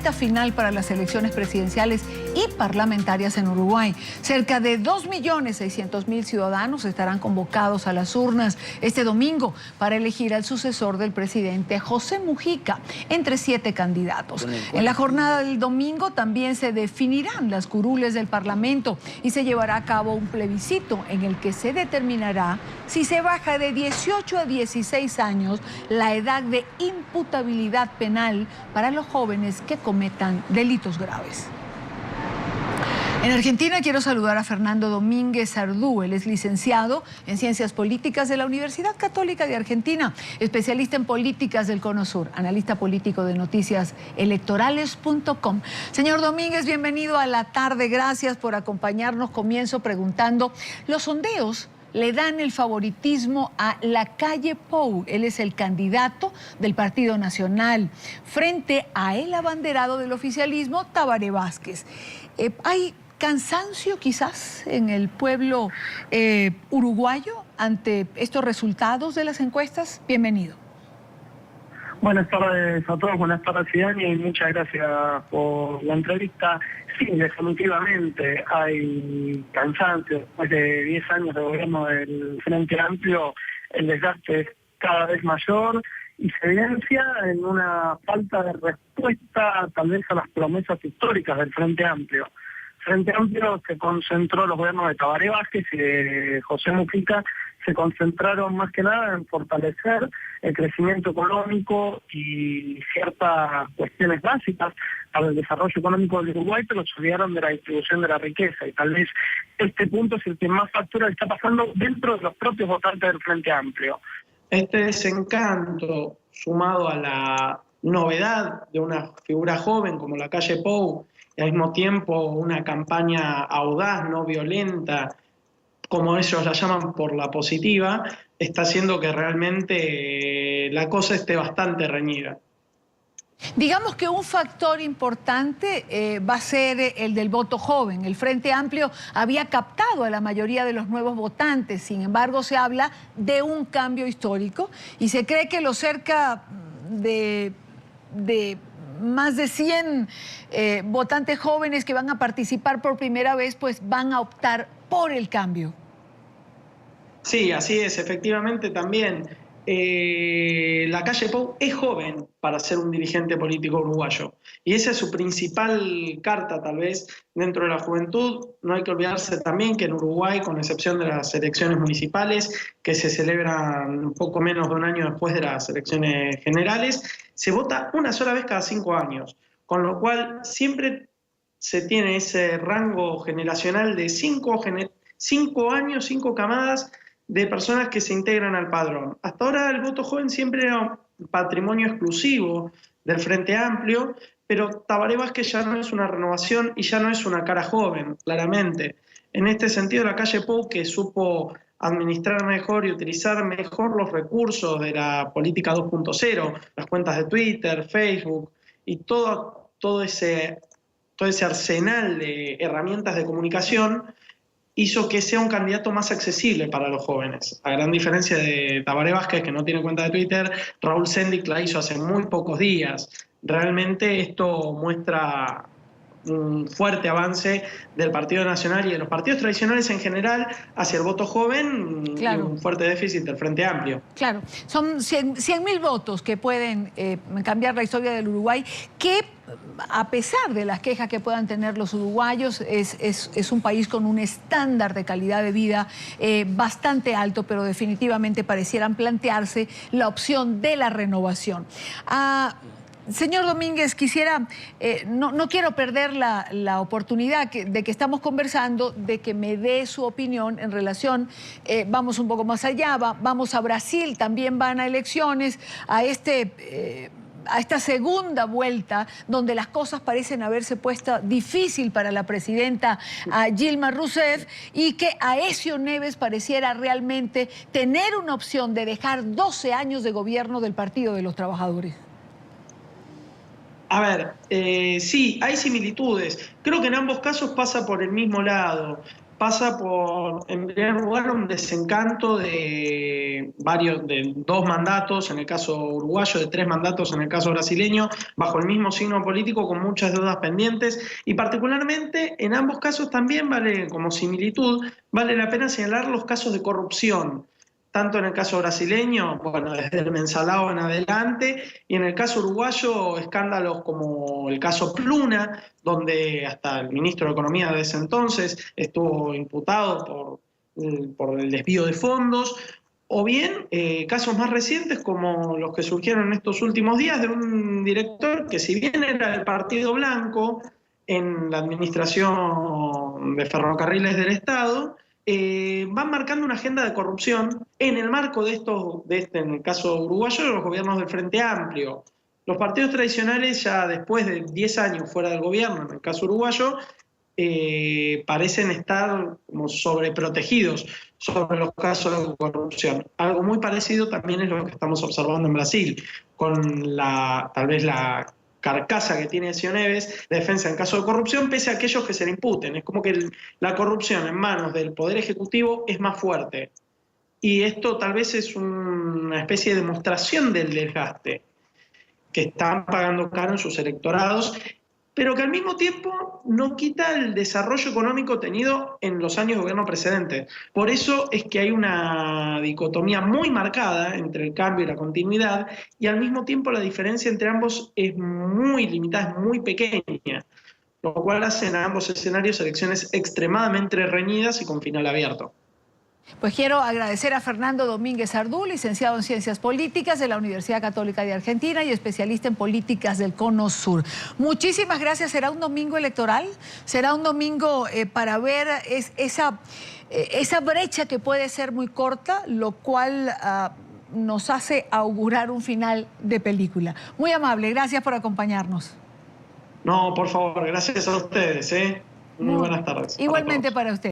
recta final para las elecciones presidenciales y parlamentarias en Uruguay. Cerca de 2.600.000 ciudadanos estarán convocados a las urnas este domingo para elegir al sucesor del presidente José Mujica, entre 7 candidatos. En la jornada del domingo también se definirán las curules del Parlamento y se llevará a cabo un plebiscito en el que se determinará si se baja de 18 a 16 años la edad de imputabilidad penal para los jóvenes que cometan delitos graves. En Argentina quiero saludar a Fernando Domínguez Ardú. Él es licenciado en Ciencias Políticas de la Universidad Católica de Argentina, especialista en políticas del Cono Sur, analista político de noticiaselectorales.com. Señor Domínguez, bienvenido a la tarde. Gracias por acompañarnos. Comienzo preguntando, los sondeos le dan el favoritismo a Lacalle Pou. Él es el candidato del Partido Nacional frente a el abanderado del oficialismo, Tabaré Vázquez. ¿Hay cansancio quizás en el pueblo uruguayo ante estos resultados de las encuestas? Bienvenido. Buenas tardes a todos, buenas tardes Idania, y muchas gracias por la entrevista. Sí, definitivamente hay cansancio. Después de 10 años de gobierno del Frente Amplio, el desgaste es cada vez mayor y se evidencia en una falta de respuesta tal vez a las promesas históricas del Frente Amplio. Frente Amplio se concentró, los gobiernos de Tabaré Vázquez y de José Mujica se concentraron más que nada en fortalecer el crecimiento económico y ciertas cuestiones básicas para el desarrollo económico del Uruguay, pero se olvidaron de la distribución de la riqueza. Y tal vez este punto es el que más factura está pasando dentro de los propios votantes del Frente Amplio. Este desencanto, sumado a la novedad de una figura joven como Lacalle Pou, y al mismo tiempo una campaña audaz, no violenta, como ellos la llaman, por la positiva, está haciendo que realmente la cosa esté bastante reñida. Digamos que un factor importante va a ser el del voto joven. El Frente Amplio había captado a la mayoría de los nuevos votantes, sin embargo se habla de un cambio histórico y se cree que los cerca de más de 100 votantes jóvenes que van a participar por primera vez, pues van a optar por el cambio. Sí, así es, efectivamente también. Lacalle Pou es joven para ser un dirigente político uruguayo y esa es su principal carta tal vez dentro de la juventud. No hay que olvidarse también que en Uruguay, con excepción de las elecciones municipales que se celebran un poco menos de un año después de las elecciones generales, se vota una sola vez cada 5 años, con lo cual siempre se tiene ese rango generacional de 5 años, 5 camadas de personas que se integran al padrón. Hasta ahora el voto joven siempre era un patrimonio exclusivo del Frente Amplio, pero Tabaré Vázquez ya no es una renovación y ya no es una cara joven, claramente. En este sentido, Lacalle Pou, que supo administrar mejor y utilizar mejor los recursos de la política 2.0, las cuentas de Twitter, Facebook y todo ese arsenal de herramientas de comunicación, hizo que sea un candidato más accesible para los jóvenes. A gran diferencia de Tabaré Vázquez, que no tiene cuenta de Twitter, Raúl Sendic la hizo hace muy pocos días. Realmente esto muestra un fuerte avance del Partido Nacional y de los partidos tradicionales en general hacia el voto joven, claro, y un fuerte déficit del Frente Amplio. Claro, son 100.000 votos que pueden cambiar la historia del Uruguay, que a pesar de las quejas que puedan tener los uruguayos, es un país con un estándar de calidad de vida bastante alto, pero definitivamente parecieran plantearse la opción de la renovación. Señor Domínguez, quisiera, no quiero perder la oportunidad de que estamos conversando, de que me dé su opinión en relación, vamos un poco más allá, vamos a Brasil, también van a elecciones, a esta segunda vuelta, donde las cosas parecen haberse puesto difícil para la presidenta Dilma Rousseff, y que Aécio Neves pareciera realmente tener una opción de dejar 12 años de gobierno del Partido de los Trabajadores. A ver, sí, hay similitudes. Creo que en ambos casos pasa por el mismo lado, pasa por, en primer lugar, un desencanto de dos mandatos, en el caso uruguayo, de 3 mandatos en el caso brasileño, bajo el mismo signo político, con muchas deudas pendientes, y particularmente en ambos casos también vale, como similitud, vale la pena señalar los casos de corrupción, tanto en el caso brasileño, bueno, desde el Mensalao en adelante, y en el caso uruguayo, escándalos como el caso Pluna, donde hasta el ministro de Economía de ese entonces estuvo imputado por el desvío de fondos, o bien casos más recientes como los que surgieron en estos últimos días de un director que, si bien era del Partido Blanco en la administración de ferrocarriles del Estado, van marcando una agenda de corrupción en el marco de en el caso uruguayo, de los gobiernos del Frente Amplio. Los partidos tradicionales, ya después de 10 años fuera del gobierno, en el caso uruguayo, parecen estar como sobreprotegidos sobre los casos de corrupción. Algo muy parecido también es lo que estamos observando en Brasil, con tal vez la carcasa que tiene Aécio Neves, defensa en caso de corrupción, pese a aquellos que se le imputen. Es como que la corrupción en manos del Poder Ejecutivo es más fuerte. Y esto tal vez es una especie de demostración del desgaste que están pagando caro en sus electorados, pero que al mismo tiempo no quita el desarrollo económico tenido en los años de gobierno precedentes. Por eso es que hay una dicotomía muy marcada entre el cambio y la continuidad, y al mismo tiempo la diferencia entre ambos es muy limitada, es muy pequeña, lo cual hace en ambos escenarios elecciones extremadamente reñidas y con final abierto. Pues quiero agradecer a Fernando Domínguez Ardú, licenciado en Ciencias Políticas de la Universidad Católica de Argentina y especialista en políticas del Cono Sur. Muchísimas gracias. ¿Será un domingo electoral? ¿Será un domingo para ver esa brecha que puede ser muy corta, lo cual nos hace augurar un final de película? Muy amable, gracias por acompañarnos. No, por favor, gracias a ustedes. Muy buenas tardes. Igualmente para usted.